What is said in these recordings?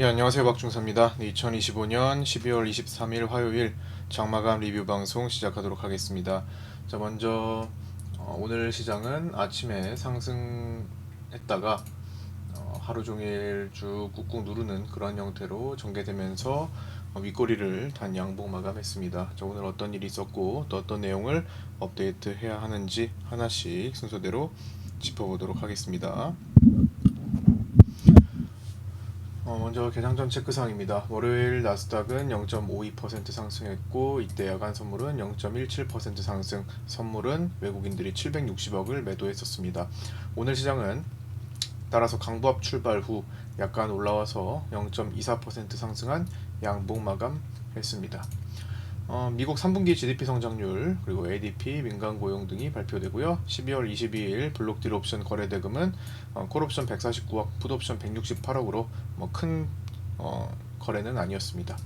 예, 안녕하세요. 박중사입니다. 2025년 12월 23일 화요일 장마감 리뷰 방송 시작하도록 하겠습니다. 자, 먼저 오늘 시장은 아침에 상승했다가 하루 종일 쭉 꾹꾹 누르는 그런 형태로 전개되면서 윗꼬리를 단 양봉 마감했습니다. 자, 오늘 어떤 일이 있었고 또 어떤 내용을 업데이트해야 하는지 하나씩 순서대로 짚어보도록 하겠습니다. 먼저 개장전 체크사항입니다. 월요일 나스닥은 0.52% 상승했고 이때 야간 선물은 0.17% 상승, 선물은 외국인들이 760억을 매도했었습니다. 오늘 시장은 따라서 강보합 출발 후 약간 올라와서 0.24% 상승한 양봉 마감했습니다. 미국 3분기 GDP 성장률 그리고 ADP 민간 고용 등이 발표되고요. 12월 22일 블록딜 옵션 거래 대금은 콜옵션 149억, 풋옵션 168억으로 큰 거래는 아니었습니다.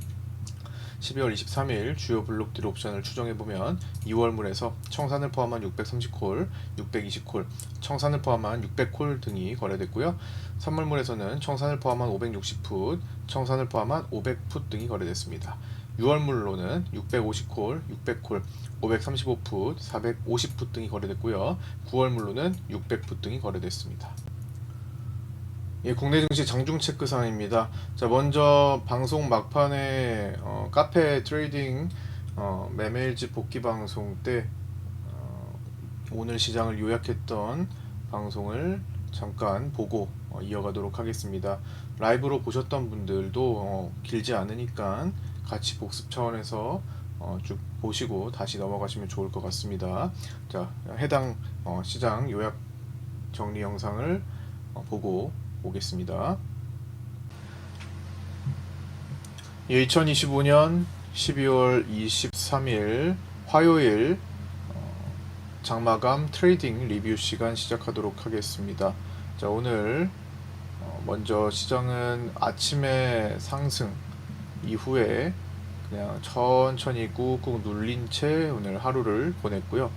12월 23일 주요 블록딜 옵션을 추정해보면 2월물에서 청산을 포함한 630콜, 620콜, 청산을 포함한 600콜 등이 거래됐고요. 3월물에서는 청산을 포함한 560풋, 청산을 포함한 500풋 등이 거래됐습니다. 6월물로는 650콜, 600콜, 535풋, 450풋 등이 거래됐고요. 9월물로는 600풋 등이 거래됐습니다. 예, 국내 증시 장중 체크 사항입니다. 자, 먼저 방송 막판에 카페 트레이딩 매매일지 복귀 방송 때 오늘 시장을 요약했던 방송을 잠깐 보고 이어가도록 하겠습니다. 라이브로 보셨던 분들도 길지 않으니까 같이 복습 차원에서 쭉 보시고 다시 넘어가시면 좋을 것 같습니다. 자, 해당 시장 요약 정리 영상을 보고 오겠습니다. 2025년 12월 23일 화요일 장마감 트레이딩 리뷰 시간 시작하도록 하겠습니다. 자, 오늘 먼저 시장은 아침에 상승 이후에 그냥 천천히 꾹꾹 눌린 채 오늘 하루를 보냈고요.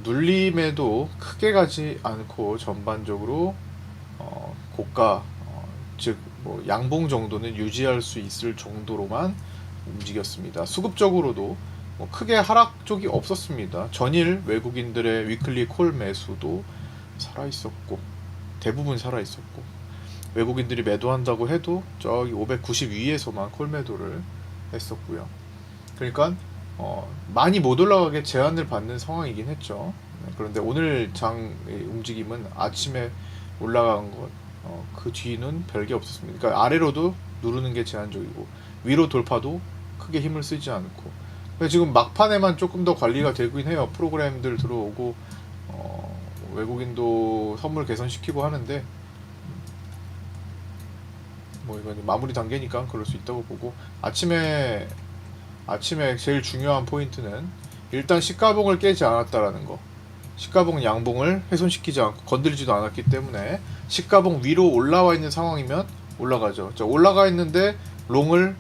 눌림에도 크게 가지 않고 전반적으로 고가 즉 양봉 정도는 유지할 수 있을 정도로만 움직였습니다. 수급적으로도 크게 하락 쪽이 없었습니다. 전일 외국인들의 위클리 콜 매수도 살아있었고 대부분 살아있었고 외국인들이 매도한다고 해도 저기 590 위에서만 콜 매도를 했었고요. 그러니까 많이 못 올라가게 제한을 받는 상황이긴 했죠. 그런데 오늘 장 움직임은 아침에 올라간 것, 그 뒤는 별게 없었습니다. 그러니까 아래로도 누르는 게 제한적이고 위로 돌파도 크게 힘을 쓰지 않고 지금 막판에만 조금 더 관리가 되긴 해요. 프로그램들 들어오고 외국인도 선물 개선시키고 하는데 이건 마무리 단계니까 그럴 수 있다고 보고 아침에 제일 중요한 포인트는 일단 시가봉을 깨지 않았다라는 거. 시가봉 양봉을 훼손시키지 않고 건들지도 않았기 때문에 시가봉 위로 올라와 있는 상황이면 올라가죠. 올라가 있는데 롱을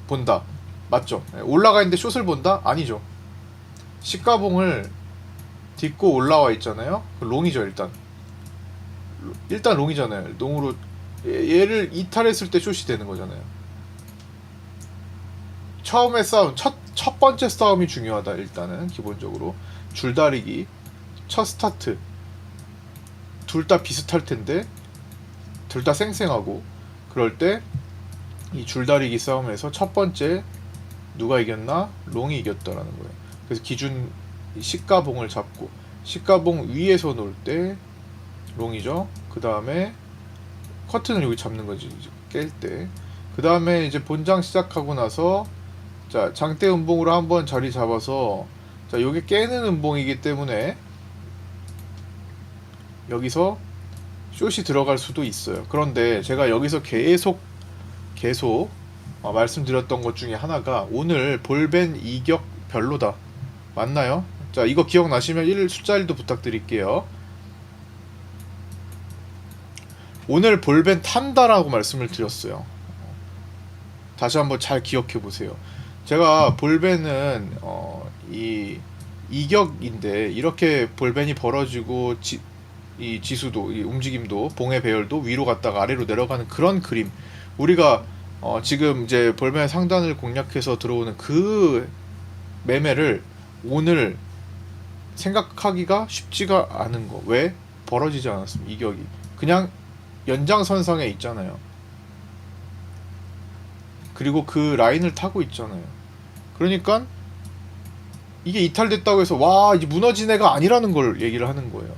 본다. 맞죠? 올라가 있는데 숏을 본다? 아니죠. 시가봉을 딛고 올라와 있잖아요. 롱이죠, 일단. 일단 롱이잖아요. 롱으로 얘를 이탈했을 때 숏이 되는 거잖아요. 처음에 싸움, 첫 번째 싸움이 중요하다. 일단은 기본적으로 줄다리기 첫 스타트 둘 다 비슷할 텐데 둘 다 쌩쌩하고 그럴 때 이 줄다리기 싸움에서 첫 번째 누가 이겼나? 롱이 이겼다라는 거예요. 그래서 기준 시가봉을 잡고 시가봉 위에서 놀 때 롱이죠. 그 다음에 커튼을 여기 잡는 거지 깰 때. 그 다음에 이제 본장 시작하고 나서 자 장대 음봉으로 한번 자리 잡아서 자 요게 깨는 음봉이기 때문에 여기서 숏이 들어갈 수도 있어요. 그런데 제가 여기서 계속 말씀드렸던 것 중에 하나가 오늘 볼벤 이격 별로다. 맞나요? 자 이거 기억나시면 숫자 1도 부탁드릴게요. 오늘 볼벤 탄다라고 말씀을 드렸어요. 다시 한번 잘 기억해 보세요. 제가 볼벤은 이 이격인데 이렇게 볼벤이 벌어지고 이 지수도 이 움직임도 봉의 배열도 위로 갔다가 아래로 내려가는 그런 그림 우리가 지금 이제 볼멘 상단을 공략해서 들어오는 그 매매를 오늘 생각하기가 쉽지가 않은 거. 왜? 벌어지지 않았습니다. 이격이 그냥 연장선상에 있잖아요. 그리고 그 라인을 타고 있잖아요. 그러니까 이게 이탈됐다고 해서 와 이제 무너진 애가 아니라는 걸 얘기를 하는 거예요.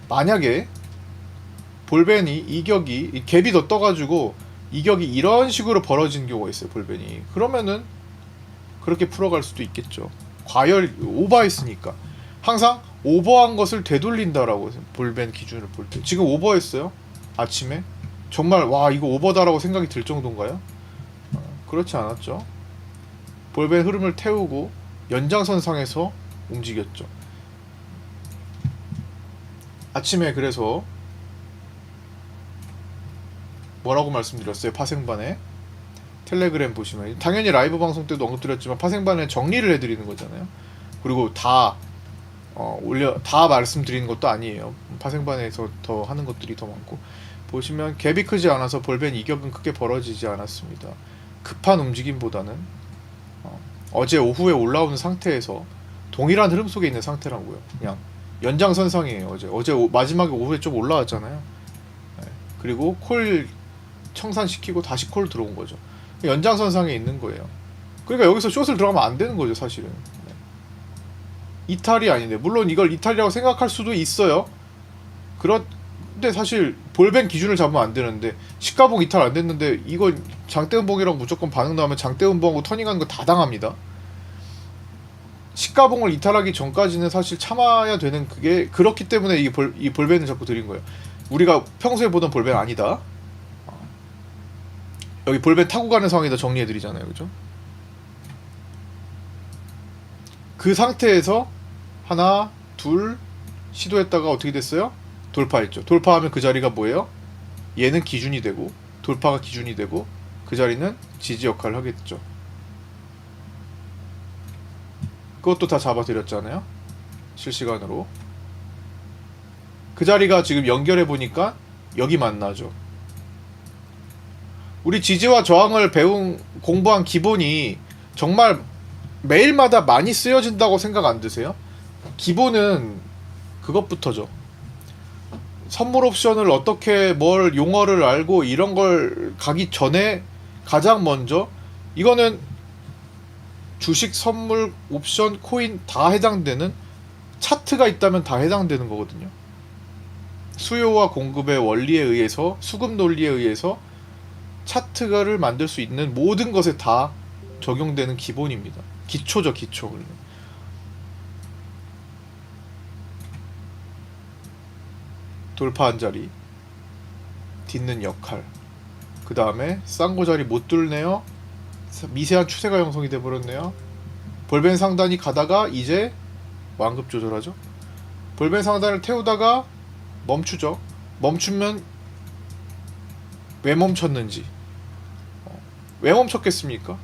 만약에 볼벤이 이격이 갭이 더 떠가지고 이격이 이런 식으로 벌어진 경우가 있어요. 볼벤이 그러면은 그렇게 풀어갈 수도 있겠죠. 과열 오버했으니까 항상 오버한 것을 되돌린다라고 볼벤 기준을 볼 때 지금 오버했어요. 아침에 정말 와 이거 오버다라고 생각이 들 정도인가요? 그렇지 않았죠. 볼벤 흐름을 태우고 연장선상에서 움직였죠. 아침에 그래서 뭐라고 말씀드렸어요? 파생반에 텔레그램 보시면 당연히 라이브 방송 때도 언급드렸지만 파생반에 정리를 해드리는 거잖아요. 그리고 다 다 말씀드리는 것도 아니에요. 파생반에서 더 하는 것들이 더 많고 보시면 갭이 크지 않아서 볼벤 이격은 크게 벌어지지 않았습니다. 급한 움직임보다는 어제 오후에 올라오는 상태에서 동일한 흐름 속에 있는 상태라고요. 그냥 연장선상이에요. 어제 마지막에 오후에 좀 올라왔잖아요. 네. 그리고 콜 청산시키고 다시 콜 들어온 거죠. 연장선상에 있는 거예요. 그러니까 여기서 숏을 들어가면 안 되는 거죠, 사실은. 네. 이탈이 아닌데 물론 이걸 이탈이라고 생각할 수도 있어요. 그런데 사실 볼벤 기준을 잡으면 안 되는데 시가봉 이탈 안 됐는데 이거 장대음봉이라고 무조건 반응 나오면 장대음봉하고 터닝하는 거 다 당합니다. 시가봉을 이탈하기 전까지는 사실 참아야 되는 그게 그렇기 때문에 이 볼벤을 자꾸 드린 거예요. 우리가 평소에 보던 볼벤 아니다. 여기 볼벤 타고 가는 상황에다 정리해드리잖아요. 그죠? 그 상태에서 하나, 둘 시도했다가 어떻게 됐어요? 돌파했죠. 돌파하면 그 자리가 뭐예요? 얘는 기준이 되고 돌파가 기준이 되고 그 자리는 지지 역할을 하겠죠. 그것도 다 잡아드렸잖아요. 실시간으로. 그 자리가 지금 연결해 보니까 여기 만나죠. 우리 지지와 저항을 공부한 기본이 정말 매일마다 많이 쓰여진다고 생각 안 드세요? 기본은 그것부터죠. 선물 옵션을 어떻게 뭘 용어를 알고 이런 걸 가기 전에 가장 먼저 이거는 주식, 선물, 옵션, 코인 다 해당되는 차트가 있다면 다 해당되는 거거든요. 수요와 공급의 원리에 의해서 수급 논리에 의해서 차트를 만들 수 있는 모든 것에 다 적용되는 기본입니다. 기초죠, 기초. 돌파한 자리, 딛는 역할. 그 다음에 싼거 자리 못 뚫네요. 미세한 추세가 형성이 돼버렸네요. 볼벤 상단이 가다가 이제 완급 조절하죠. 볼벤 상단을 태우다가 멈추죠. 멈추면 왜 멈췄는지. 왜 멈췄겠습니까?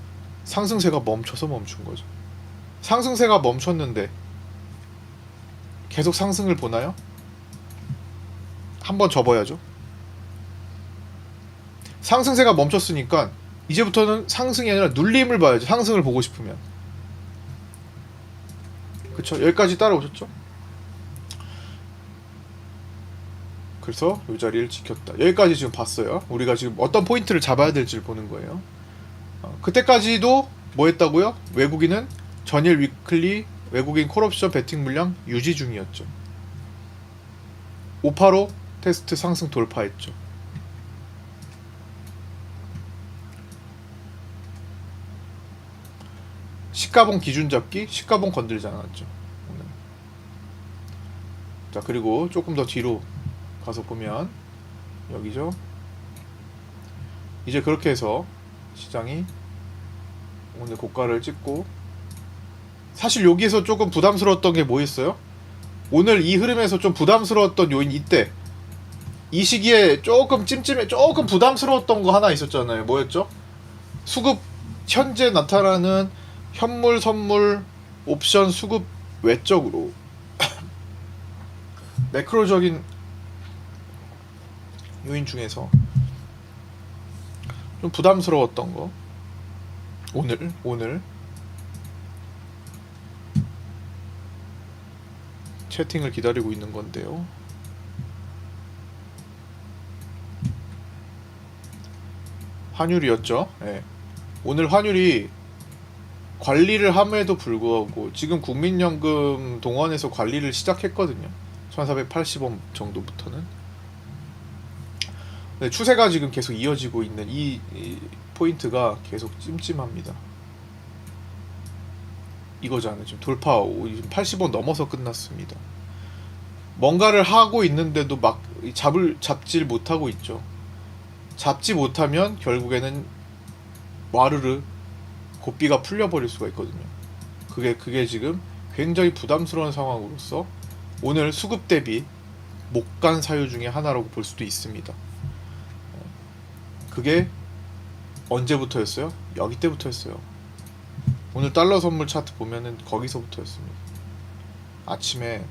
상승세가 멈춰서 멈춘 거죠. 상승세가 멈췄는데 계속 상승을 보나요? 한번 접어야죠. 상승세가 멈췄으니까 이제부터는 상승이 아니라 눌림을 봐야죠. 상승을 보고 싶으면. 그쵸? 여기까지 따라오셨죠? 그래서 이 자리를 지켰다. 여기까지 지금 봤어요. 우리가 지금 어떤 포인트를 잡아야 될지를 보는 거예요. 그때까지도 뭐 했다고요? 외국인은 전일 위클리 외국인 콜옵션 베팅 물량 유지 중이었죠. 585 테스트 상승 돌파했죠. 시가봉 기준 잡기, 시가봉 건들지 않았죠. 오늘. 자, 그리고 조금 더 뒤로 가서 보면 여기죠. 이제 그렇게 해서 시장이 오늘 고가를 찍고 사실 여기에서 조금 부담스러웠던 게 뭐 있어요? 오늘 이 흐름에서 좀 부담스러웠던 요인 이때 이 시기에 조금 조금 부담스러웠던 거 하나 있었잖아요. 뭐였죠? 수급 현재 나타나는 현물, 선물, 옵션 수급 외적으로 매크로적인 요인 중에서 좀 부담스러웠던 거. 오늘 채팅을 기다리고 있는 건데요. 환율이었죠. 네. 오늘 환율이 관리를 함에도 불구하고 지금 국민연금 동원해서 관리를 시작했거든요. 1480원 정도부터는. 네, 추세가 지금 계속 이어지고 있는 이 포인트가 계속 찜찜합니다. 이거잖아요. 지금 돌파 80원 넘어서 끝났습니다. 뭔가를 하고 있는데도 막 잡질 못하고 있죠. 잡지 못하면 결국에는 와르르 고삐가 풀려버릴 수가 있거든요. 그게 지금 굉장히 부담스러운 상황으로서 오늘 수급 대비 못 간 사유 중에 하나라고 볼 수도 있습니다. 그게 언제부터였어요? 여기 때부터였어요. 오늘 달러 선물 차트 보면은 거기서부터였습니다. 아침에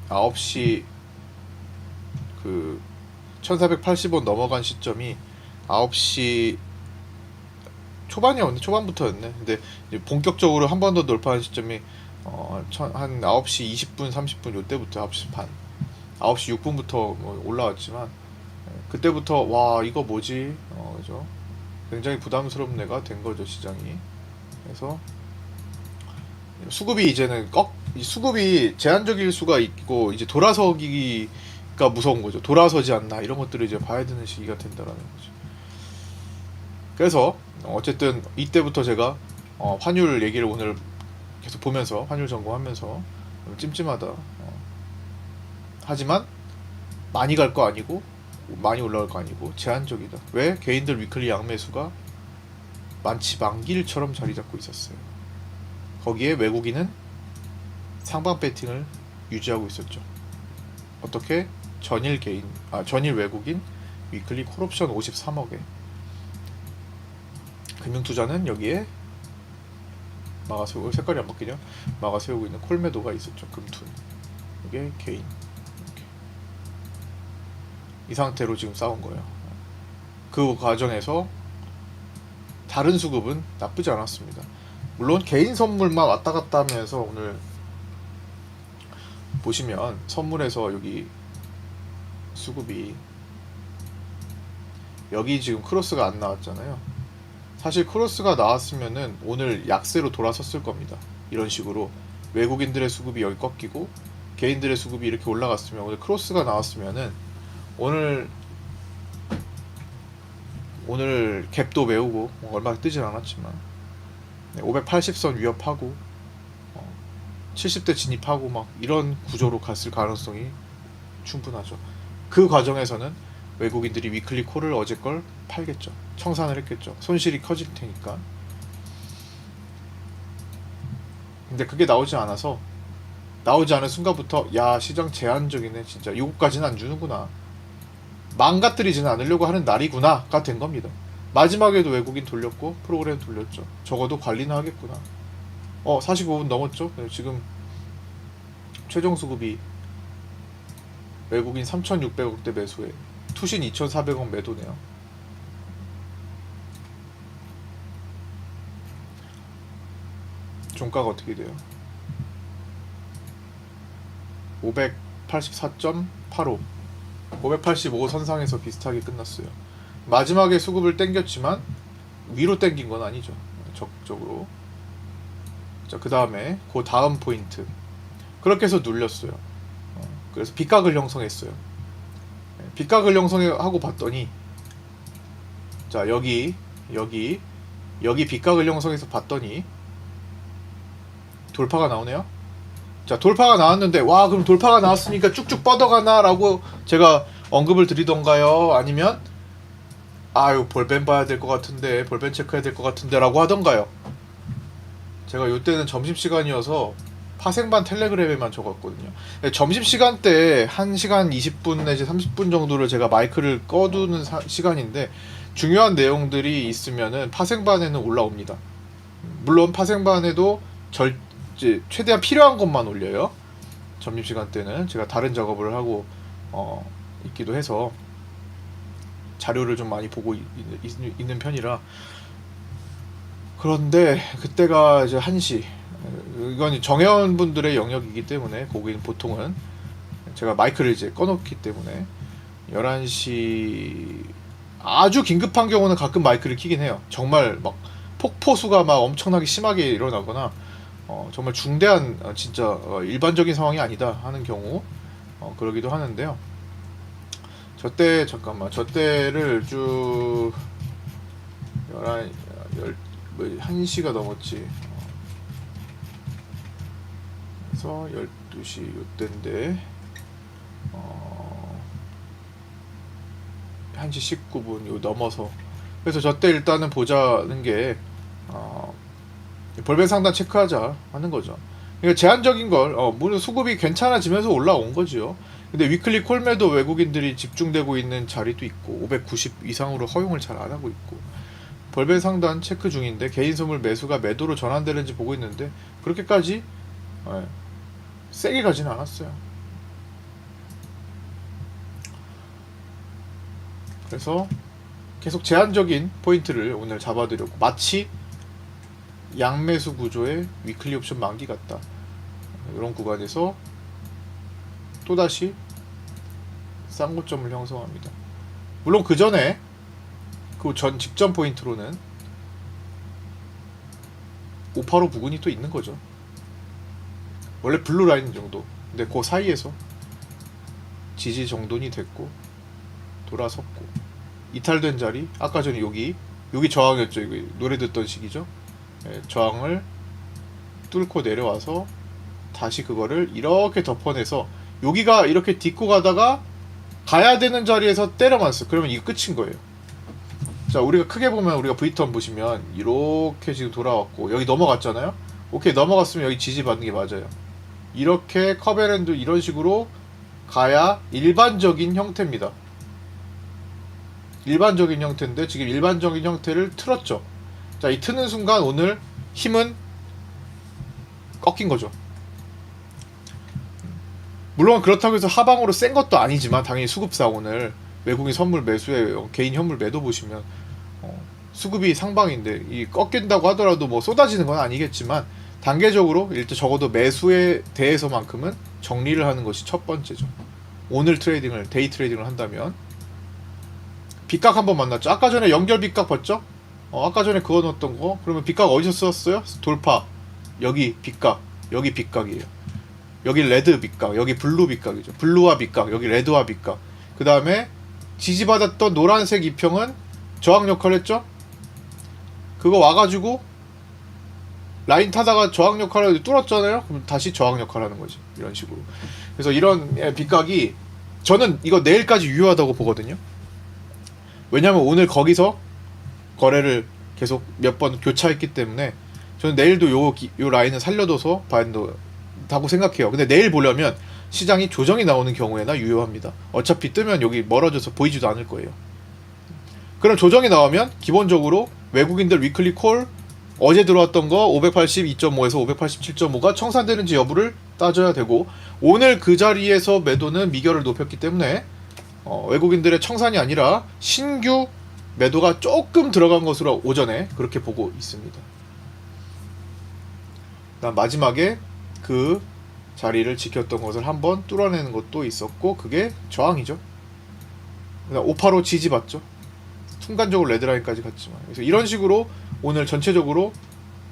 9시 1480원 넘어간 시점이 9시 초반이었네. 초반부터였네. 근데 본격적으로 한 번 더 돌파한 시점이 한 9시 20분, 30분 요때부터 9시 반, 9시 6분부터 올라왔지만 그때부터 와 이거 뭐지? 그죠? 굉장히 부담스러운 애가 된 거죠 시장이. 그래서 수급이 이제는 수급이 제한적일 수가 있고 이제 돌아서기가 무서운 거죠. 돌아서지 않나 이런 것들을 이제 봐야 되는 시기가 된다라는 거죠. 그래서 어쨌든 이때부터 제가 환율 얘기를 오늘 계속 보면서 환율 점검하면서 찜찜하다. 하지만 많이 갈 거 아니고 많이 올라갈 거 아니고 제한적이다. 왜? 개인들 위클리 양매수가 만기일처럼 자리 잡고 있었어요. 거기에 외국인은 상방 배팅을 유지하고 있었죠. 어떻게? 전일 외국인 위클리 콜옵션 53억에 금융투자는 여기에 막아세우고 색깔이 안 바뀌냐? 막아세우고 있는 콜매도가 있었죠. 금툰 이게 개인 이렇게. 이 상태로 지금 싸운 거예요. 그 과정에서 다른 수급은 나쁘지 않았습니다. 물론 개인 선물만 왔다 갔다 하면서 오늘 보시면 선물에서 여기 수급이 여기 지금 크로스가 안 나왔잖아요. 사실 크로스가 나왔으면은 오늘 약세로 돌아섰을 겁니다. 이런 식으로 외국인들의 수급이 여기 꺾이고 개인들의 수급이 이렇게 올라갔으면 오늘 크로스가 나왔으면은 오늘 갭도 메우고 얼마 뜨진 않았지만 580선 위협하고 70대 진입하고 막 이런 구조로 갔을 가능성이 충분하죠. 그 과정에서는 외국인들이 위클리 콜을 어제 걸 팔겠죠. 청산을 했겠죠. 손실이 커질 테니까. 근데 그게 나오지 않은 순간부터 야 시장 제한적이네 진짜 이거까지는 안 주는구나, 망가뜨리지는 않으려고 하는 날이구나가 된 겁니다. 마지막에도 외국인 돌렸고 프로그램 돌렸죠. 적어도 관리는 하겠구나. 45분 넘었죠. 네, 지금 최종 수급이 외국인 3,600억대 매수에 투신 2,400억 매도네요. 종가가 어떻게 돼요? 584.85 585 선상에서 비슷하게 끝났어요. 마지막에 수급을 땡겼지만 위로 땡긴 건 아니죠. 적극적으로. 자, 그 다음에 그 다음 포인트 그렇게 해서 눌렸어요. 그래서 빗각을 형성했어요. 빗각을 형성하고 봤더니 자 여기 빗각을 형성해서 봤더니 돌파가 나오네요. 자 돌파가 나왔는데 와 그럼 돌파가 나왔으니까 쭉쭉 뻗어가나 라고 제가 언급을 드리던가요? 아니면 아유 볼펜 봐야 될 것 같은데 볼펜 체크해야 될 것 같은데 라고 하던가요? 제가 요때는 점심시간이어서 파생반 텔레그램에만 적었거든요. 점심시간 때 1시간 20분 내지 30분 정도를 제가 마이크를 꺼두는 시간인데 중요한 내용들이 있으면은 파생반에는 올라옵니다. 물론 파생반에도 최대한 필요한 것만 올려요. 점심시간 때는 제가 다른 작업을 하고 있기도 해서 자료를 좀 많이 보고 있는 편이라. 그런데 그때가 이제 1시, 이건 정회원 분들의 영역이기 때문에 거기는 보통은 제가 마이크를 이제 꺼놓기 때문에 11시 아주 긴급한 경우는 가끔 마이크를 켜긴 해요. 정말 막 폭포수가 막 엄청나게 심하게 일어나거나 정말 중대한 진짜 일반적인 상황이 아니다 하는 경우 그러기도 하는데요. 저때 잠깐만 저때를 쭉 1시가 넘었지. 그래서 12시 요때인데 1시 19분 요 넘어서, 그래서 저때 일단은 보자는 게 벌벤 상단 체크하자 하는 거죠. 그러니까 제한적인 걸 물론 수급이 괜찮아지면서 올라온 거죠. 근데 위클리 콜매도 외국인들이 집중되고 있는 자리도 있고 590 이상으로 허용을 잘 안 하고 있고, 벌벤 상단 체크 중인데 개인 선물 매수가 매도로 전환되는지 보고 있는데 그렇게까지 세게 가지는 않았어요. 그래서 계속 제한적인 포인트를 오늘 잡아드렸고, 마치 양매수 구조의 위클리 옵션 만기 같다. 이런 구간에서 또다시 쌍고점을 형성합니다. 물론 그 전에 그 전 직전 포인트로는 585 부근이 또 있는 거죠. 원래 블루 라인 정도. 근데 그 사이에서 지지 정돈이 됐고 돌아섰고, 이탈된 자리 아까 전에 여기 저항이었죠. 여기 노래 듣던 시기죠. 저항을 뚫고 내려와서 다시 그거를 이렇게 덮어내서 여기가 이렇게 딛고 가다가 가야 되는 자리에서 때려맞았어. 그러면 이거 끝인 거예요. 자, 우리가 크게 보면, 우리가 V턴 보시면 이렇게 지금 돌아왔고 여기 넘어갔잖아요. 오케이, 넘어갔으면 여기 지지받는 게 맞아요. 이렇게 커베랜드 이런 식으로 가야 일반적인 형태입니다. 일반적인 형태인데 지금 일반적인 형태를 틀었죠. 자, 이 트는 순간 오늘 힘은 꺾인 거죠. 물론 그렇다고 해서 하방으로 센 것도 아니지만 당연히 수급사 오늘 외국인 선물 매수에 개인 현물 매도 보시면 수급이 상방인데 이 꺾인다고 하더라도 뭐 쏟아지는 건 아니겠지만 단계적으로 일단 적어도 매수에 대해서만큼은 정리를 하는 것이 첫 번째죠. 오늘 트레이딩을 데이 트레이딩을 한다면 빗각 한번 만났죠. 아까 전에 연결 빗각 봤죠? 아까 전에 그거 넣었던 거. 그러면 빗각 어디서 썼어요? 돌파. 여기 빗각. 여기 빗각이에요. 여기 레드 빗각. 여기 블루 빗각이죠. 블루와 빗각. 여기 레드와 빗각. 그 다음에 지지받았던 노란색 이평은 저항 역할을 했죠? 그거 와가지고 라인 타다가 저항 역할을 뚫었잖아요? 그럼 다시 저항 역할을 하는 거지. 이런 식으로. 그래서 이런 빗각이 저는 이거 내일까지 유효하다고 보거든요. 왜냐면 오늘 거기서 거래를 계속 몇 번 교차했기 때문에 저는 내일도 요 라인을 살려둬서 봐야 된다고 생각해요. 근데 내일 보려면 시장이 조정이 나오는 경우에나 유효합니다. 어차피 뜨면 여기 멀어져서 보이지도 않을 거예요. 그럼 조정이 나오면 기본적으로 외국인들 위클리 콜 어제 들어왔던 거 582.5에서 587.5가 청산되는지 여부를 따져야 되고, 오늘 그 자리에서 매도는 미결을 높였기 때문에 외국인들의 청산이 아니라 신규 매도가 조금 들어간 것으로 오전에 그렇게 보고 있습니다. 그다음 마지막에 그 자리를 지켰던 것을 한번 뚫어내는 것도 있었고 그게 저항이죠. 그다음 585 지지받죠. 순간적으로 레드라인까지 갔지만. 그래서 이런 식으로 오늘 전체적으로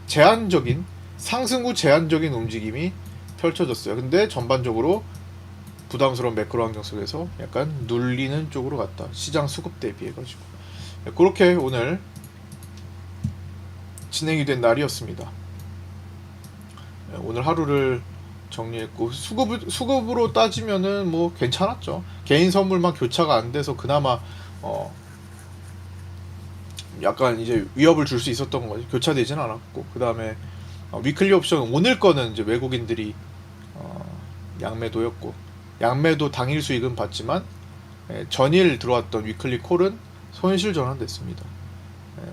제한적인 상승 후 제한적인 움직임이 펼쳐졌어요. 근데 전반적으로 부담스러운 매크로 환경 속에서 약간 눌리는 쪽으로 갔다. 시장 수급 대비해가지고. 그렇게 오늘 진행이 된 날이었습니다. 오늘 하루를 정리했고 수급으로 따지면은 뭐 괜찮았죠. 개인 선물만 교차가 안 돼서 그나마 약간 이제 위협을 줄 수 있었던 거지. 교차되진 않았고, 그 다음에 위클리 옵션 오늘 거는 이제 외국인들이 양매도였고, 양매도 당일 수익은 봤지만 전일 들어왔던 위클리 콜은 손실 전환됐습니다.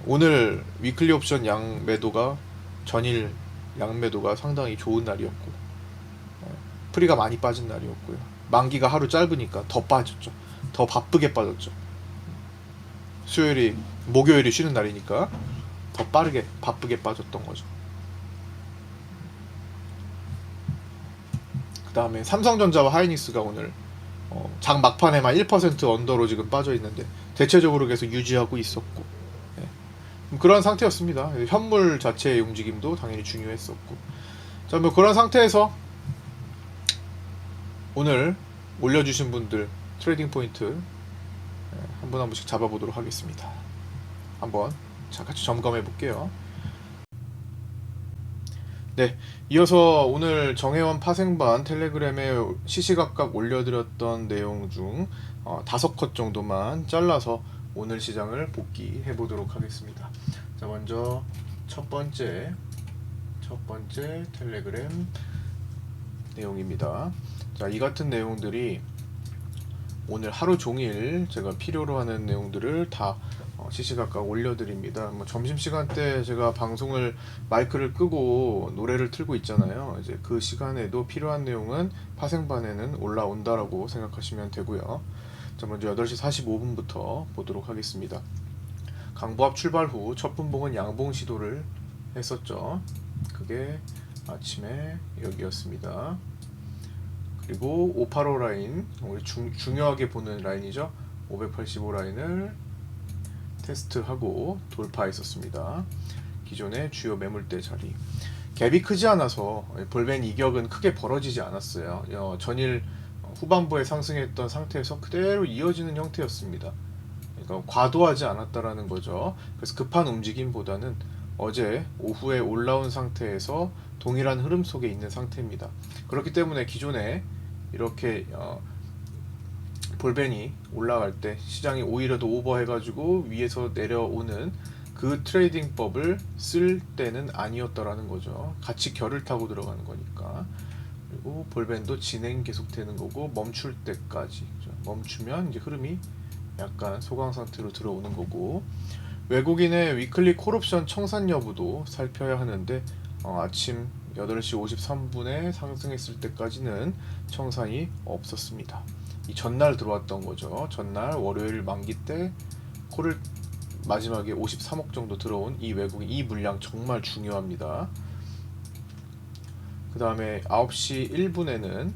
오늘 위클리 옵션 양매도가 전일 양매도가 상당히 좋은 날이었고, 프리가 많이 빠진 날이었고요. 만기가 하루 짧으니까 더 빠졌죠. 더 바쁘게 빠졌죠. 수요일이 목요일이 쉬는 날이니까 더 빠르게 바쁘게 빠졌던 거죠. 그 다음에 삼성전자와 하이닉스가 오늘 장 막판에만 1% 언더로 지금 빠져 있는데 대체적으로 계속 유지하고 있었고, 그런 상태였습니다. 현물 자체의 움직임도 당연히 중요했었고, 자, 뭐 그런 상태에서 오늘 올려주신 분들 트레이딩 포인트 한 분 한 분씩 잡아보도록 하겠습니다. 한번 자 같이 점검해 볼게요. 네, 이어서 오늘 정혜원 파생반 텔레그램에 시시각각 올려드렸던 내용 중 5컷 정도만 잘라서 오늘 시장을 복귀해 보도록 하겠습니다. 자, 먼저 첫 번째 텔레그램 내용입니다. 자, 이 같은 내용들이 오늘 하루 종일 제가 필요로 하는 내용들을 다 시시각각 올려드립니다. 뭐 점심시간 때 제가 방송을 마이크를 끄고 노래를 틀고 있잖아요. 이제 그 시간에도 필요한 내용은 파생반에는 올라온다라고 생각하시면 되고요. 자, 먼저 8시 45분부터 보도록 하겠습니다. 강보합 출발 후 첫 분봉은 양봉 시도를 했었죠. 그게 아침에 여기였습니다. 그리고 585 라인, 우리 중요하게 보는 라인이죠. 585 라인을 테스트하고 돌파했었습니다. 기존의 주요 매물대 자리. 갭이 크지 않아서 볼벤 이격은 크게 벌어지지 않았어요. 전일 후반부에 상승했던 상태에서 그대로 이어지는 형태였습니다. 그러니까 과도하지 않았다라는 거죠. 그래서 급한 움직임보다는 어제 오후에 올라온 상태에서 동일한 흐름 속에 있는 상태입니다. 그렇기 때문에 기존에 이렇게 볼벤이 올라갈 때 시장이 오히려 더 오버해가지고 위에서 내려오는 그 트레이딩법을 쓸 때는 아니었더라는 거죠. 같이 결을 타고 들어가는 거니까. 그리고 볼벤도 진행 계속되는 거고 멈출 때까지, 멈추면 이제 흐름이 약간 소강 상태로 들어오는 거고, 외국인의 위클리 콜옵션 청산 여부도 살펴야 하는데 아침 8시 53분에 상승했을 때까지는 청산이 없었습니다. 이 전날 들어왔던 거죠. 전날 월요일 만기 때 콜을 마지막에 53억 정도 들어온 이 외국인, 이 물량 정말 중요합니다. 그 다음에 9시 1분에는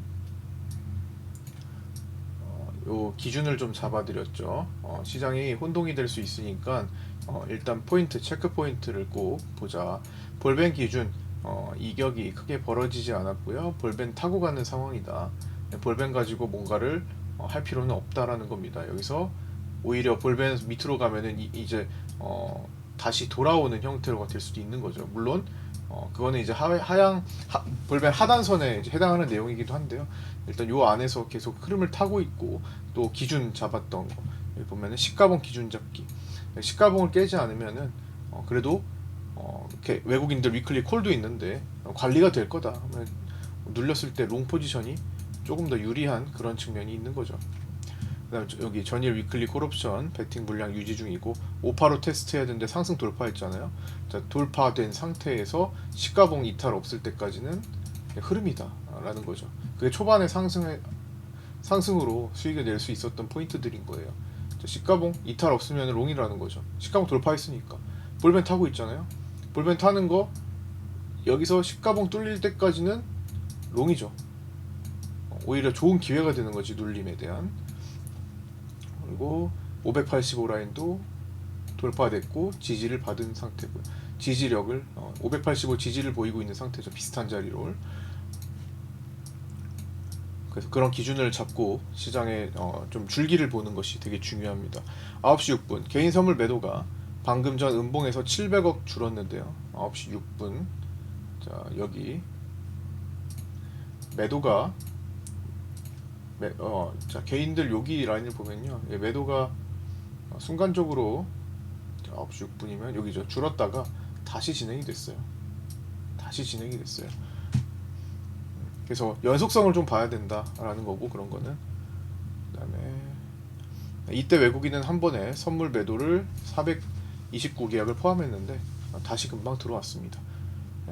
요 기준을 좀 잡아드렸죠. 시장이 혼동이 될 수 있으니까 일단 포인트, 체크 포인트를 꼭 보자. 볼벤 기준 이격이 크게 벌어지지 않았고요. 볼벤 타고 가는 상황이다. 볼벤 가지고 뭔가를 할 필요는 없다라는 겁니다. 여기서 오히려 볼벤 밑으로 가면은 이제 다시 돌아오는 형태로가 될 수도 있는 거죠. 물론 그거는 이제 볼벤 하단선에 이제 해당하는 내용이기도 한데요. 일단 요 안에서 계속 흐름을 타고 있고, 또 기준 잡았던 거 여기 보면은 시가봉 기준 잡기, 시가봉을 깨지 않으면은 그래도 이렇게 외국인들 위클리 콜도 있는데 관리가 될 거다. 눌렸을 때 롱 포지션이 조금 더 유리한 그런 측면이 있는 거죠. 그다음 여기 전일 위클리 콜옵션 베팅 물량 유지 중이고 585 테스트 해야 되는데 상승 돌파했잖아요. 자, 돌파된 상태에서 시가봉 이탈 없을 때까지는 흐름이다 라는 거죠. 그게 초반에 상승으로 수익을 낼 수 있었던 포인트들인 거예요. 자, 시가봉 이탈 없으면 롱이라는 거죠. 시가봉 돌파했으니까 볼벤 타고 있잖아요. 볼벤 타는 거 여기서 시가봉 뚫릴 때까지는 롱이죠. 오히려 좋은 기회가 되는 거지, 눌림에 대한. 그리고 585 라인도 돌파됐고 지지를 받은 상태고요. 지지력을 585 지지를 보이고 있는 상태죠. 비슷한 자리로. 그래서 그런 기준을 잡고 시장에 좀 줄기를 보는 것이 되게 중요합니다. 9시 6분 개인 선물 매도가 방금 전 음봉에서 700억 줄었는데요. 9시 6분 자, 여기 매도가 자, 개인들 여기 라인을 보면요, 매도가 순간적으로 9시 6분이면 여기죠, 줄었다가 다시 진행이 됐어요. 그래서 연속성을 좀 봐야 된다라는 거고, 그런 거는. 그다음에 이때 외국인은 한 번에 선물 매도를 429 계약을 포함했는데 다시 금방 들어왔습니다.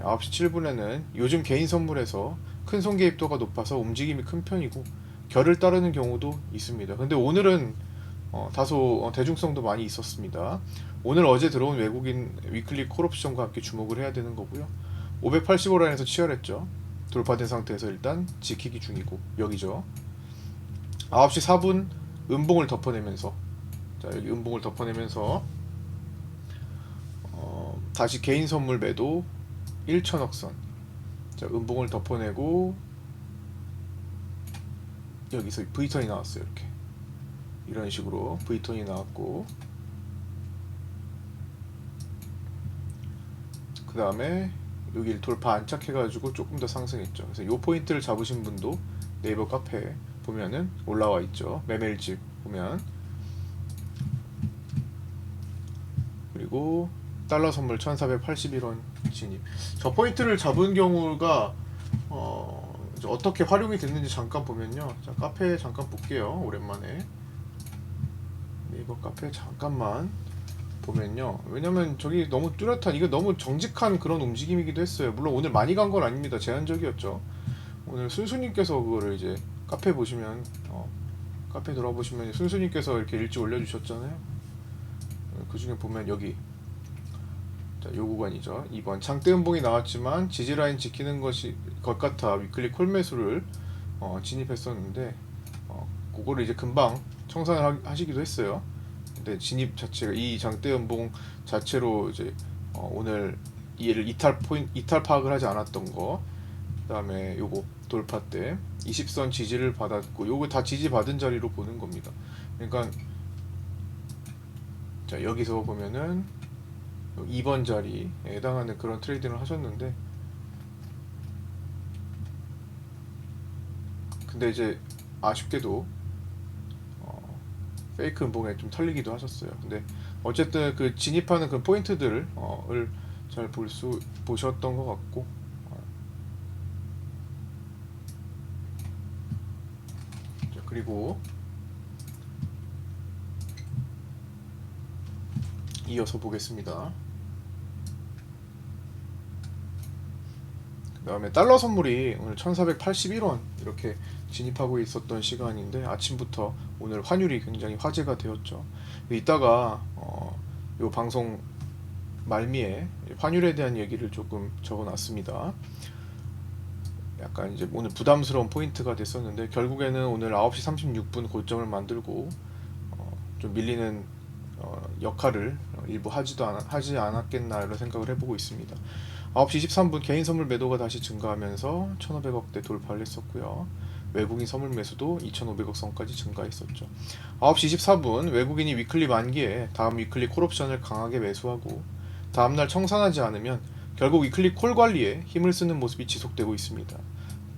9시 7분에는 요즘 개인 선물에서 큰 손 개입도가 높아서 움직임이 큰 편이고 결을 따르는 경우도 있습니다. 근데 오늘은 다소 대중성도 많이 있었습니다. 오늘 어제 들어온 외국인 위클리 콜옵션과 함께 주목을 해야 되는 거고요. 585 라인에서 치열했죠. 돌파된 상태에서 일단 지키기 중이고 여기죠. 9시 4분 음봉을 덮어내면서 자 여기 음봉을 덮어내면서 다시 개인 선물 매도 1천억선 자 음봉을 덮어내고 여기서 V턴이 나왔어요. 이렇게 이런 식으로 V턴이 나왔고 그 다음에 여기를 돌파 안착해가지고 조금 더 상승했죠. 그래서 이 포인트를 잡으신 분도 네이버 카페에 보면은 올라와 있죠. 매매일집 보면. 그리고 달러 선물 1481원 진입. 저 포인트를 잡은 경우가 어떻게 활용이 됐는지 잠깐 보면요. 자, 카페에 잠깐 볼게요. 오랜만에 네이버 카페 잠깐만 보면요. 왜냐면 저기 너무 뚜렷한, 이거 너무 정직한 그런 움직임이기도 했어요. 물론 오늘 많이 간 건 아닙니다. 제한적이었죠. 오늘 순수님께서 그거를 이제 카페 보시면 카페 들어보시면 순수님께서 이렇게 일찍 올려주셨잖아요. 그 중에 보면 여기 자, 요 구간이죠. 2번 장대 음봉이 나왔지만 지지라인 지키는 것 같아 위클리 콜매수를 진입했었는데 그거를 이제 금방 청산을 하시기도 했어요. 근데 진입 자체가 이 장대 음봉 자체로 이제 오늘 이를 이탈 파악을 하지 않았던 거, 그다음에 요거 돌파 때 20선 지지를 받았고 요거 다 지지 받은 자리로 보는 겁니다. 그러니까 자 여기서 보면은 2번 자리에 해당하는 그런 트레이딩을 하셨는데, 근데 이제 아쉽게도 페이크 음봉에 좀 털리기도 하셨어요. 근데 어쨌든 그 진입하는 그 포인트들을 잘 보셨던 것 같고, 그리고 이어서 보겠습니다. 그 다음에 달러 선물이 오늘 1481원 이렇게 진입하고 있었던 시간인데 아침부터 오늘 환율이 굉장히 화제가 되었죠. 이따가 요 방송 말미에 환율에 대한 얘기를 조금 적어놨습니다. 약간 이제 오늘 부담스러운 포인트가 됐었는데 결국에는 오늘 9시 36분 고점을 만들고 좀 밀리는 역할을 일부 하지 않았겠나 이런 생각을 해보고 있습니다. 9시 23분 개인 선물 매도가 다시 증가하면서 1,500억대 돌파를 했었고요. 외국인 선물 매수도 2,500억 선까지 증가했었죠. 9시 24분 외국인이 위클리 만기에 다음 위클리 콜옵션을 강하게 매수하고 다음날 청산하지 않으면 결국 위클리 콜 관리에 힘을 쓰는 모습이 지속되고 있습니다.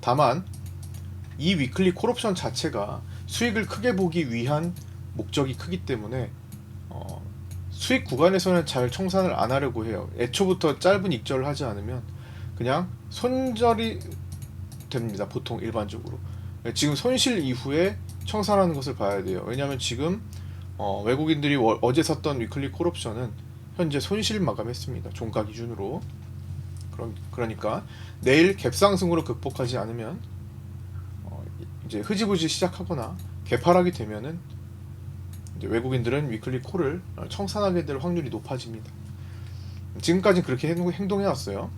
다만 이 위클리 콜옵션 자체가 수익을 크게 보기 위한 목적이 크기 때문에 수익 구간에서는 잘 청산을 안 하려고 해요. 애초부터 짧은 익절을 하지 않으면 그냥 손절이 됩니다. 보통 일반적으로. 지금 손실 이후에 청산하는 것을 봐야 돼요. 왜냐하면 지금 외국인들이 어제 샀던 위클리 콜옵션은 현재 손실 마감했습니다. 종가 기준으로. 그러니까 내일 갭상승으로 극복하지 않으면 이제 흐지부지 시작하거나 개파락이 되면은 이제 외국인들은 위클리 콜을 청산하게 될 확률이 높아집니다. 지금까지는 그렇게 행동해 왔어요.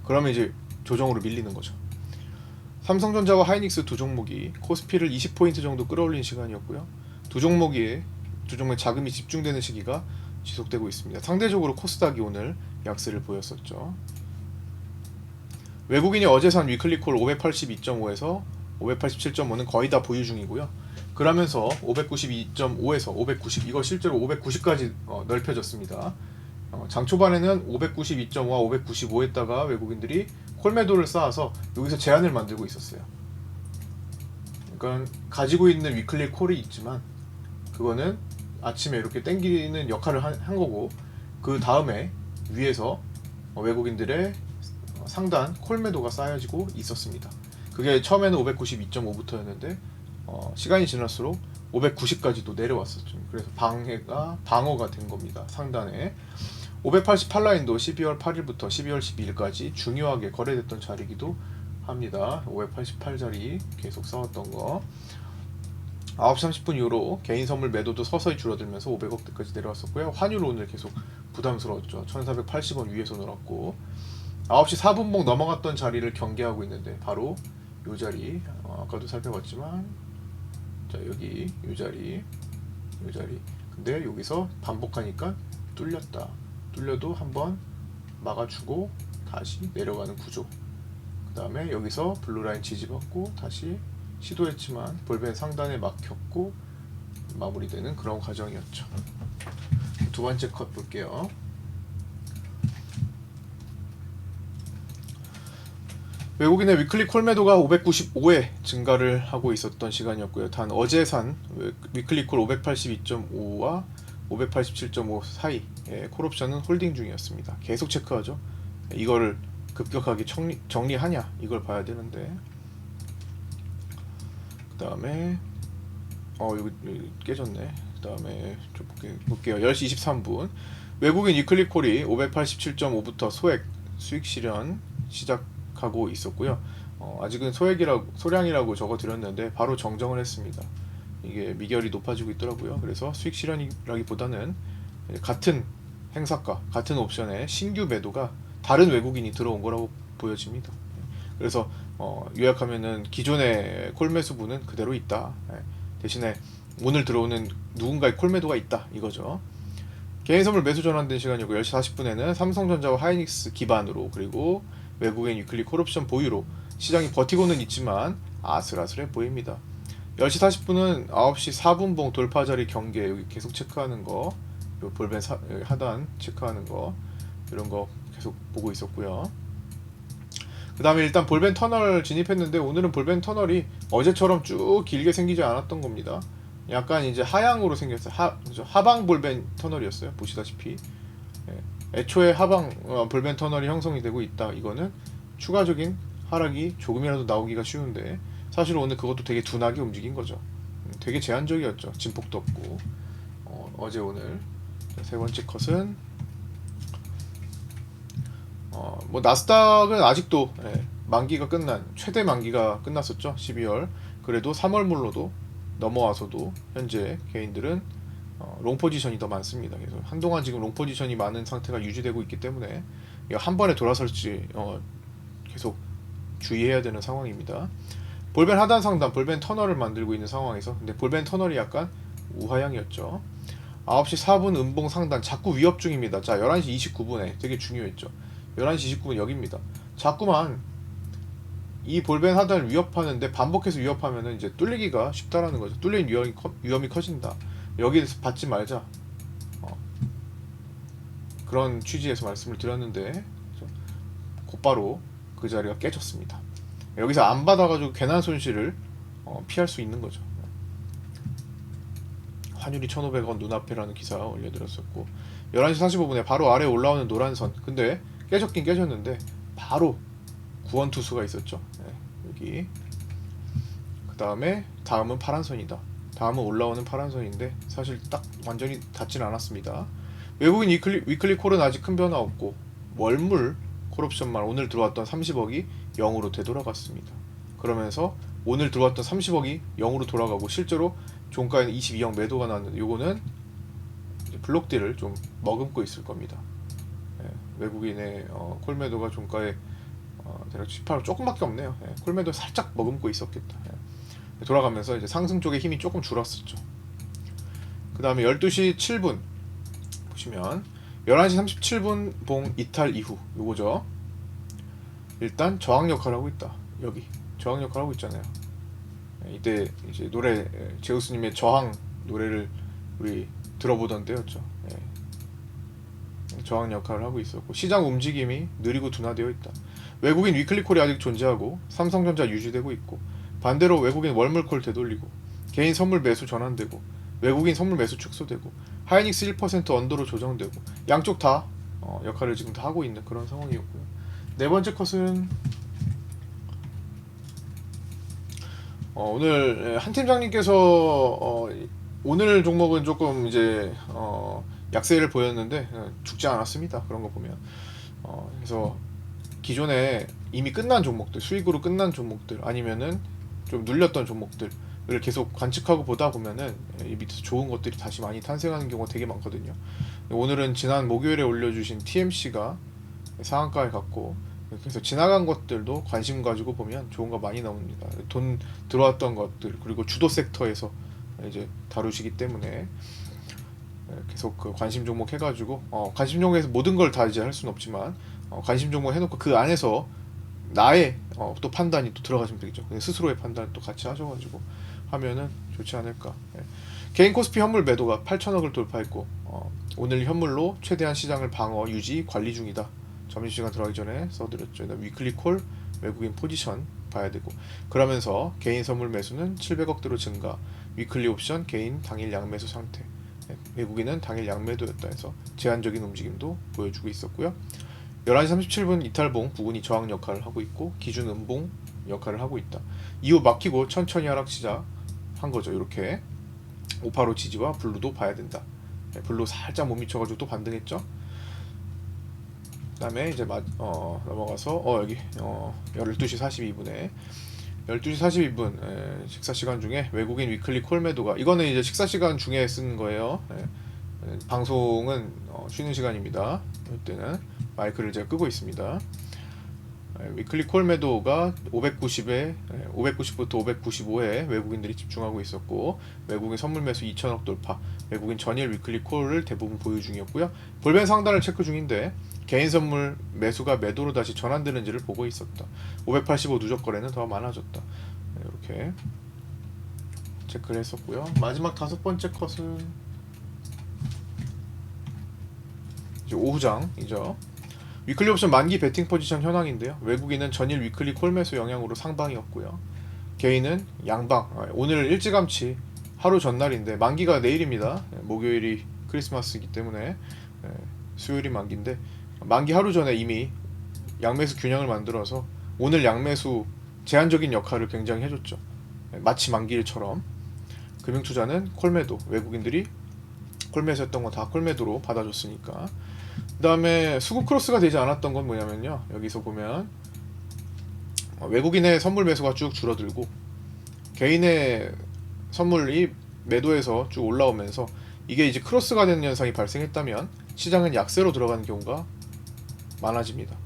그러면 이제 조정으로 밀리는 거죠. 삼성전자와 하이닉스 두 종목이 코스피를 20포인트 정도 끌어올린 시간이었고요. 두 종목에 자금이 집중되는 시기가 지속되고 있습니다. 상대적으로 코스닥이 오늘 약세를 보였었죠. 외국인이 어제 산 위클리 콜 582.5에서 587.5는 거의 다 보유 중이고요. 그러면서 592.5에서 590, 이거 실제로 590까지 넓혀졌습니다. 장 초반에는 592.5와 595에다가 외국인들이 콜매도를 쌓아서 여기서 제한을 만들고 있었어요. 그러니까 가지고 있는 위클리 콜이 있지만 그거는 아침에 이렇게 땡기는 역할을 한 거고, 그 다음에 위에서 외국인들의 상단 콜매도가 쌓여지고 있었습니다. 그게 처음에는 592.5부터였는데 시간이 지날수록 590까지도 내려왔었죠. 그래서 방어가 된 겁니다. 상단에 588라인도 12월 8일부터 12월 12일까지 중요하게 거래됐던 자리이기도 합니다. 588자리 계속 싸웠던 거. 9시 30분 이후로 개인 선물 매도도 서서히 줄어들면서 500억대까지 내려왔었고요. 환율 오늘 계속 부담스러웠죠. 1480원 위에서 놀았고 9시 4분봉 넘어갔던 자리를 경계하고 있는데 바로 이 자리, 아까도 살펴봤지만 자 여기 이 자리, 이 자리. 근데 여기서 반복하니까 뚫렸다. 뚫려도 한번 막아주고 다시 내려가는 구조. 그 다음에 여기서 블루라인 지지받고 다시 시도했지만 볼벤 상단에 막혔고 마무리되는 그런 과정이었죠. 두 번째 컷 볼게요. 외국인의 위클리 콜매도가 595에 증가를 하고 있었던 시간이었고요. 단 어제 산 위클리 콜 582.5와 587.5 사이 콜옵션은 홀딩 중이었습니다. 계속 체크하죠. 이거를 급격하게 정리하냐 이걸 봐야 되는데 그 다음에 여기 깨졌네. 그 다음에 좀 볼게요. 10시 23분 외국인 위클리 콜이 587.5부터 소액 수익 실현 시작하고 있었고요. 아직은 소량이라고 적어 드렸는데 바로 정정을 했습니다. 이게 미결이 높아지고 있더라고요. 그래서 수익 실현이라기보다는 같은 행사가 같은 옵션에 신규 매도가 다른 외국인이 들어온 거라고 보여집니다. 그래서 요약하면은 기존의 콜매수분은 그대로 있다. 대신에 오늘 들어오는 누군가의 콜매도가 있다 이거죠. 개인 선물 매수 전환된 시간이고 10시 40분에는 삼성전자와 하이닉스 기반으로 그리고 외국인 위클리 콜옵션 보유로 시장이 버티고는 있지만 아슬아슬해 보입니다. 10시 40분은 9시 4분봉 돌파 자리 경계 여기 계속 체크하는 거, 요 볼벤 하단 체크하는 거 이런 거 계속 보고 있었고요. 그 다음에 일단 볼벤 터널 진입했는데 오늘은 볼벤 터널이 어제처럼 쭉 길게 생기지 않았던 겁니다. 약간 이제 하향으로 생겼어요. 하방 볼벤 터널이었어요. 보시다시피 애초에 하방 볼벤 터널이 형성이 되고 있다. 이거는 추가적인 하락이 조금이라도 나오기가 쉬운데 사실 오늘 그것도 되게 둔하게 움직인 거죠. 되게 제한적이었죠. 진폭도 없고 어제 오늘 세 번째 컷은 뭐 나스닥은 아직도 만기가 끝난 최대 만기가 끝났었죠. 12월. 그래도 3월물로도 넘어와서도 현재 개인들은 롱 포지션이 더 많습니다. 그래서 한동안 지금 롱 포지션이 많은 상태가 유지되고 있기 때문에 한 번에 돌아설지 계속 주의해야 되는 상황입니다. 볼벤 하단 상단, 볼벤 터널을 만들고 있는 상황에서 근데 볼벤 터널이 약간 우하향이었죠. 9시 4분 음봉 상단 자꾸 위협 중입니다. 자 11시 29분에 되게 중요했죠. 11시 29분 여기입니다. 자꾸만 이 볼벤 하단을 위협하는데 반복해서 위협하면은 이제 뚫리기가 쉽다라는 거죠. 뚫린 위험이 커진다. 여기에서 받지 말자. 그런 취지에서 말씀을 드렸는데 곧바로 그 자리가 깨졌습니다. 여기서 안 받아가지고 괜한 손실을 피할 수 있는 거죠. 환율이 1,500원 눈앞에라는 기사 올려드렸었고 11시 45분에 바로 아래 올라오는 노란선 근데 깨졌긴 깨졌는데 바로 구원투수가 있었죠. 여기 그 다음에 다음은 파란선이다. 다음은 올라오는 파란선인데 사실 딱 완전히 닿진 않았습니다. 외국인 위클리 콜은 아직 큰 변화 없고 월물 콜옵션만 오늘 들어왔던 30억이 0으로 되돌아갔습니다. 그러면서 오늘 들어왔던 30억이 0으로 돌아가고 실제로 종가에는 22억 매도가 나왔는데 요거는 블록딜을 좀 머금고 있을 겁니다. 외국인의 콜매도가 종가에 대략 18억 조금밖에 없네요. 콜매도 살짝 머금고 있었겠다. 돌아가면서 이제 상승 쪽에 힘이 조금 줄었었죠. 그 다음에 12시 7분 보시면 11시 37분 봉 이탈 이후 요거죠. 일단 저항 역할을 하고 있다. 여기 저항 역할을 하고 있잖아요. 이때 이제 노래 제우스님의 저항 노래를 우리 들어보던 때였죠. 저항 역할을 하고 있었고 시장 움직임이 느리고 둔화되어 있다. 외국인 위클리콜이 아직 존재하고 삼성전자 유지되고 있고 반대로 외국인 월물콜 되돌리고 개인 선물 매수 전환되고 외국인 선물 매수 축소되고 하이닉스 1% 언더로 조정되고 양쪽 다 역할을 지금 다 하고 있는 그런 상황이었고요. 네 번째 컷은 오늘 한 팀장님께서 오늘 종목은 조금 이제 약세를 보였는데 죽지 않았습니다. 그런 거 보면 그래서 기존에 이미 끝난 종목들 수익으로 끝난 종목들 아니면은 좀 눌렸던 종목들 계속 관측하고 보다 보면은 이 밑에서 좋은 것들이 다시 많이 탄생하는 경우가 되게 많거든요. 오늘은 지난 목요일에 올려주신 TMC가 상한가에 갔고, 그래서 지나간 것들도 관심 가지고 보면 좋은 거 많이 나옵니다. 돈 들어왔던 것들, 그리고 주도 섹터에서 이제 다루시기 때문에 계속 그 관심 종목 해가지고 관심 종목에서 모든 걸 다 이제 할 수는 없지만 관심 종목 해놓고 그 안에서 나의 또 판단이 또 들어가시면 되겠죠. 스스로의 판단을 또 같이 하셔가지고 하면은 좋지 않을까. 예. 개인 코스피 현물 매도가 8천억을 돌파했고 오늘 현물로 최대한 시장을 방어 유지 관리 중이다. 점심시간 들어가기 전에 써드렸죠. 위클리 콜 외국인 포지션 봐야 되고, 그러면서 개인 선물 매수는 700억대로 증가, 위클리 옵션 개인 당일 양매수 상태, 외국인은 당일 양매도였다 해서 제한적인 움직임도 보여주고 있었고요. 11시 37분 이탈봉 부근이 저항 역할을 하고 있고 기준 음봉 역할을 하고 있다. 이후 막히고 천천히 하락 시작한 거죠. 이렇게 585 지지와 블루도 봐야 된다. 블루 살짝 못 미쳐가지고 또 반등했죠. 그다음에 이제 넘어가서 여기 12시 42분에 12시 42분 식사 시간 중에 외국인 위클리 콜 매도가, 이거는 이제 식사 시간 중에 쓴 거예요. 방송은 쉬는 시간입니다. 이때는 마이크를 제가 끄고 있습니다. 위클리 콜 매도가 590부터 595에 외국인들이 집중하고 있었고, 외국인 선물 매수 2천억 돌파, 외국인 전일 위클리 콜을 대부분 보유 중이었고요. 볼벤 상단을 체크 중인데 개인 선물 매수가 매도로 다시 전환되는지를 보고 있었다. 585 누적 거래는 더 많아졌다. 이렇게 체크를 했었고요. 마지막 5번째 컷은 이제 오후장이죠. 위클리 옵션 만기 베팅 포지션 현황인데요. 외국인은 전일 위클리 콜 매수 영향으로 상방이었고요. 개인은 양방. 오늘 일찌감치 하루 전날인데 만기가 내일입니다. 목요일이 크리스마스이기 때문에 수요일이 만기인데, 만기 하루 전에 이미 양매수 균형을 만들어서 오늘 양매수 제한적인 역할을 굉장히 해줬죠. 마치 만기일처럼. 금융투자는 콜매도, 외국인들이 콜매수했던 건 다 콜매도로 받아줬으니까. 그 다음에 수급 크로스가 되지 않았던 건 뭐냐면요, 여기서 보면 외국인의 선물 매수가 쭉 줄어들고 개인의 선물이 매도에서 쭉 올라오면서 이게 이제 크로스가 되는 현상이 발생했다면 시장은 약세로 들어가는 경우가 많아집니다.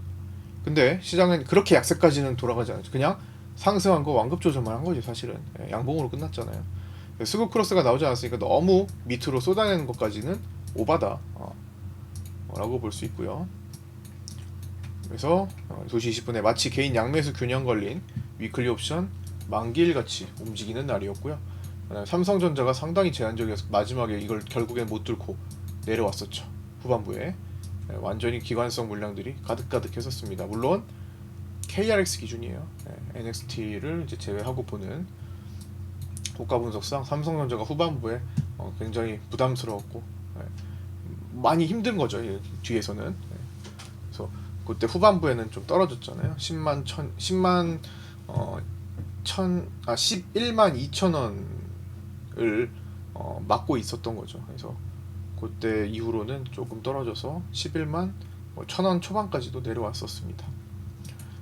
근데 시장은 그렇게 약세까지는 돌아가지 않죠. 그냥 상승한 거 완급 조정만 한 거지 사실은. 양봉으로 끝났잖아요. 수급 크로스가 나오지 않았으니까 너무 밑으로 쏟아내는 것까지는 오바다 라고 볼 수 있고요. 그래서 2시 20분에 마치 개인 양매수 균형 걸린 위클리 옵션 만기일 같이 움직이는 날이었고요. 삼성전자가 상당히 제한적이어서 마지막에 이걸 결국엔 못 뚫고 내려왔었죠. 후반부에 완전히 기관성 물량들이 가득가득 했었습니다. 물론 KRX 기준이에요. NXT를 이제 제외하고 보는 호가 분석상 삼성전자가 후반부에 굉장히 부담스러웠고 많이 힘든 거죠. 뒤에서는. 그래서 그때 후반부에는 좀 떨어졌잖아요. 11만 2천원을 막고 있었던 거죠. 그래서 그때 이후로는 조금 떨어져서 11만 1,000원 초반까지도 내려왔었습니다.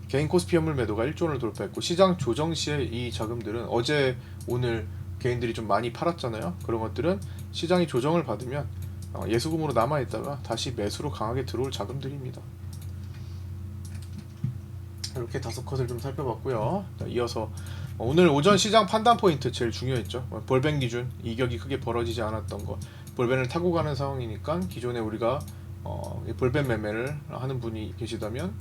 개인 코스피 현물 매도가 1조원을 돌파했고, 시장 조정 시에 이 자금들은 어제 오늘 개인들이 좀 많이 팔았잖아요. 그런 것들은 시장이 조정을 받으면 예수금으로 남아있다가 다시 매수로 강하게 들어올 자금들입니다. 이렇게 5컷을 좀 살펴봤고요. 이어서 오늘 오전 시장 판단 포인트 제일 중요했죠. 볼벤 기준 이격이 크게 벌어지지 않았던 것, 볼벤을 타고 가는 상황이니까 기존에 우리가 볼벤 매매를 하는 분이 계시다면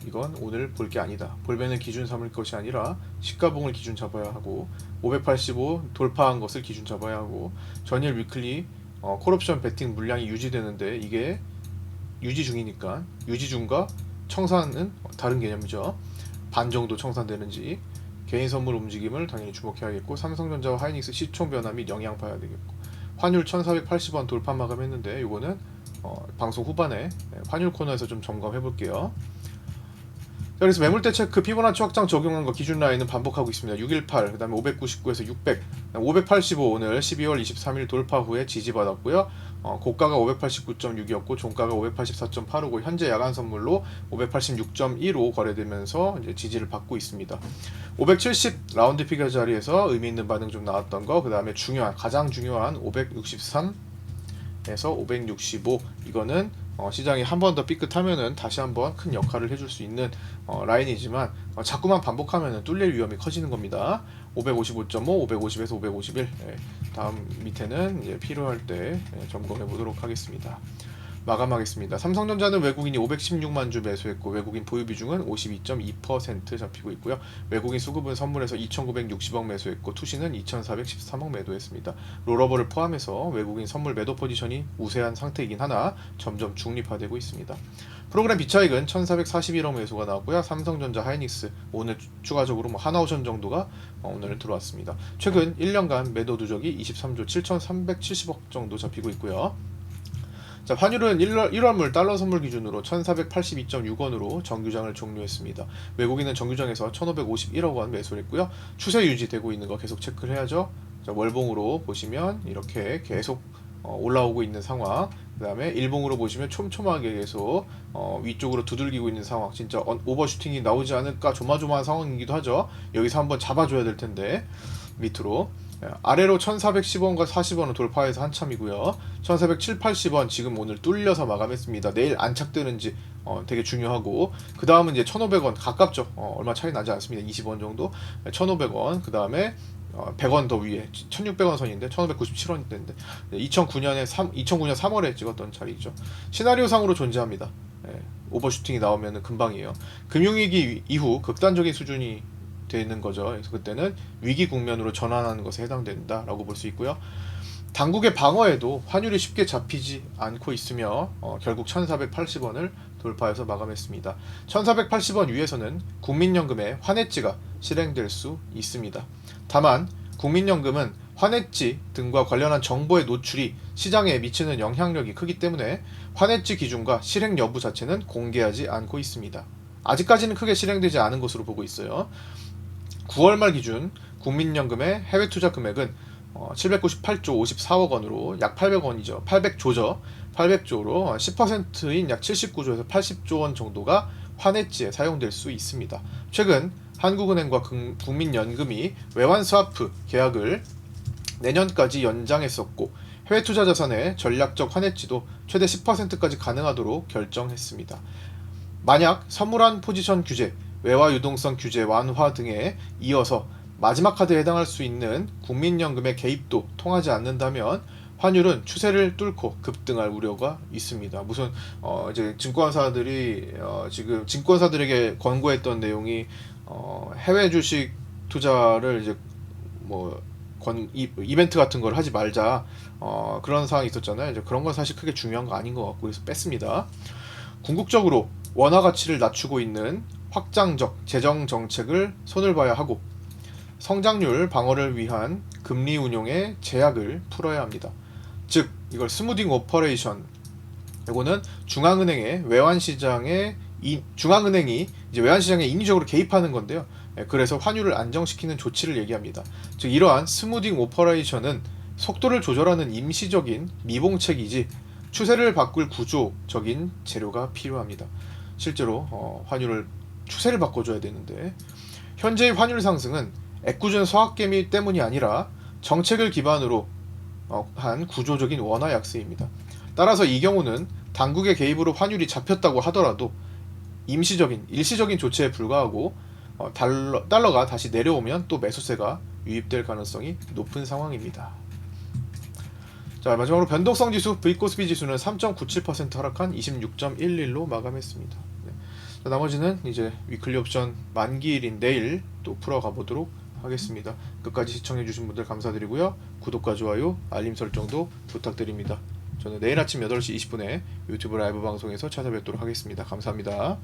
이건 오늘 볼 게 아니다. 볼벤을 기준 삼을 것이 아니라 시가봉을 기준 잡아야 하고, 585 돌파한 것을 기준 잡아야 하고, 전일 위클리 콜옵션 베팅 물량이 유지되는데 이게 유지 중이니까 유지 중과 청산은 다른 개념이죠. 반 정도 청산되는지 개인 선물 움직임을 당연히 주목해야겠고, 삼성전자와 하이닉스 시총 변화 및 영향 봐야 되겠고, 환율 1480원 돌파 마감했는데 이거는 방송 후반에 환율 코너에서 좀 점검해 볼게요. 그래서 매물대 체크 피보나치 확장 적용한 거 기준 라인은 반복하고 있습니다. 618, 그 다음에 599에서 600, 585 오늘 12월 23일 돌파 후에 지지받았고요. 고가가 589.6이었고 종가가 584.8이고 현재 야간 선물로 586.15 거래되면서 이제 지지를 받고 있습니다. 570 라운드 피겨 자리에서 의미 있는 반응 좀 나왔던 거, 그 다음에 가장 중요한 563에서 565, 이거는 시장이 한 번 더 삐끗하면은 다시 한번 큰 역할을 해줄 수 있는 라인이지만 자꾸만 반복하면은 뚫릴 위험이 커지는 겁니다. 555.5, 550에서 551. 다음 밑에는 이제 필요할 때 점검해 보도록 하겠습니다. 마감하겠습니다. 삼성전자는 외국인이 516만 주 매수했고 외국인 보유 비중은 52.2% 잡히고 있고요. 외국인 수급은 선물에서 2,960억 매수했고 투시는 2,413억 매도했습니다. 롤오버를 포함해서 외국인 선물 매도 포지션이 우세한 상태이긴 하나 점점 중립화되고 있습니다. 프로그램 비차익은 1,441억 매수가 나왔고요. 삼성전자, 하이닉스, 오늘 추가적으로 하나오션 정도가 오늘 들어왔습니다. 최근 1년간 매도 누적이 23조 7,370억 정도 잡히고 있고요. 자, 환율은 1월물 달러 선물 기준으로 1,482.6원으로 정규장을 종료했습니다. 외국인은 정규장에서 1,551억 원 매수를 했고요. 추세 유지되고 있는 거 계속 체크를 해야죠. 자, 월봉으로 보시면 이렇게 계속 올라오고 있는 상황, 그 다음에 일봉으로 보시면 촘촘하게 계속 위쪽으로 두들기고 있는 상황, 진짜 오버슈팅이 나오지 않을까 조마조마한 상황이기도 하죠. 여기서 한번 잡아줘야 될 텐데 밑으로 아래로 1,410원과 40원을 돌파해서 한참이고요. 1,407, 80원 지금 오늘 뚫려서 마감했습니다. 내일 안착되는지 되게 중요하고, 그 다음은 이제 1,500원 가깝죠. 얼마 차이 나지 않습니다. 20원 정도. 1,500원, 그 다음에 100원 더 위에 1,600원 선인데 1,597원인데 2009년 3월에 찍었던 자리죠. 시나리오상으로 존재합니다. 오버슈팅이 나오면 금방이에요. 금융위기 이후 극단적인 수준이 되는 거죠. 그래서 그때는 위기 국면으로 전환하는 것에 해당된다라고 볼 수 있고요. 당국의 방어에도 환율이 쉽게 잡히지 않고 있으며 결국 1,480원을 돌파해서 마감했습니다. 1,480원 위에서는 국민연금의 환해지가 실행될 수 있습니다. 다만 국민연금은 환해지 등과 관련한 정보의 노출이 시장에 미치는 영향력이 크기 때문에 환해지 기준과 실행 여부 자체는 공개하지 않고 있습니다. 아직까지는 크게 실행되지 않은 것으로 보고 있어요. 9월 말 기준 국민연금의 해외 투자 금액은 798조 54억 원으로 약 800원이죠. 800조죠. 800조로 10%인 약 79조에서 80조 원 정도가 환해지에 사용될 수 있습니다. 최근 한국은행과 국민연금이 외환 스와프 계약을 내년까지 연장했었고 해외 투자 자산의 전략적 환해지도 최대 10%까지 가능하도록 결정했습니다. 만약 선물한 포지션 규제, 외화 유동성 규제 완화 등에 이어서 마지막 카드에 해당할 수 있는 국민연금의 개입도 통하지 않는다면 환율은 추세를 뚫고 급등할 우려가 있습니다. 무슨 이제 증권사들이 지금 증권사들에게 권고했던 내용이 해외 주식 투자를 이제 이벤트 같은 걸 하지 말자, 그런 상황이 있었잖아요. 이제 그런 건 사실 크게 중요한 거 아닌 것 같고 그래서 뺐습니다. 궁극적으로 원화 가치를 낮추고 있는 확장적 재정 정책을 손을 봐야 하고 성장률 방어를 위한 금리 운용의 제약을 풀어야 합니다. 즉 이걸 스무딩 오퍼레이션, 이거는 중앙은행이 이제 외환 시장에 인위적으로 개입하는 건데요. 그래서 환율을 안정시키는 조치를 얘기합니다. 즉 이러한 스무딩 오퍼레이션은 속도를 조절하는 임시적인 미봉책이지 추세를 바꿀 구조적인 재료가 필요합니다. 실제로 환율을 추세를 바꿔줘야 되는데 현재의 환율 상승은 애꿎은 서학개미 때문이 아니라 정책을 기반으로 한 구조적인 원화 약세입니다. 따라서 이 경우는 당국의 개입으로 환율이 잡혔다고 하더라도 일시적인 조치에 불과하고 달러가 다시 내려오면 또 매수세가 유입될 가능성이 높은 상황입니다. 자, 마지막으로 변동성 지수 V코스피 지수는 3.97% 하락한 26.11로 마감했습니다. 자, 나머지는 이제 위클리 옵션 만기일인 내일 또 풀어가 보도록 하겠습니다. 끝까지 시청해주신 분들 감사드리고요. 구독과 좋아요, 알림 설정도 부탁드립니다. 저는 내일 아침 8시 20분에 유튜브 라이브 방송에서 찾아뵙도록 하겠습니다. 감사합니다.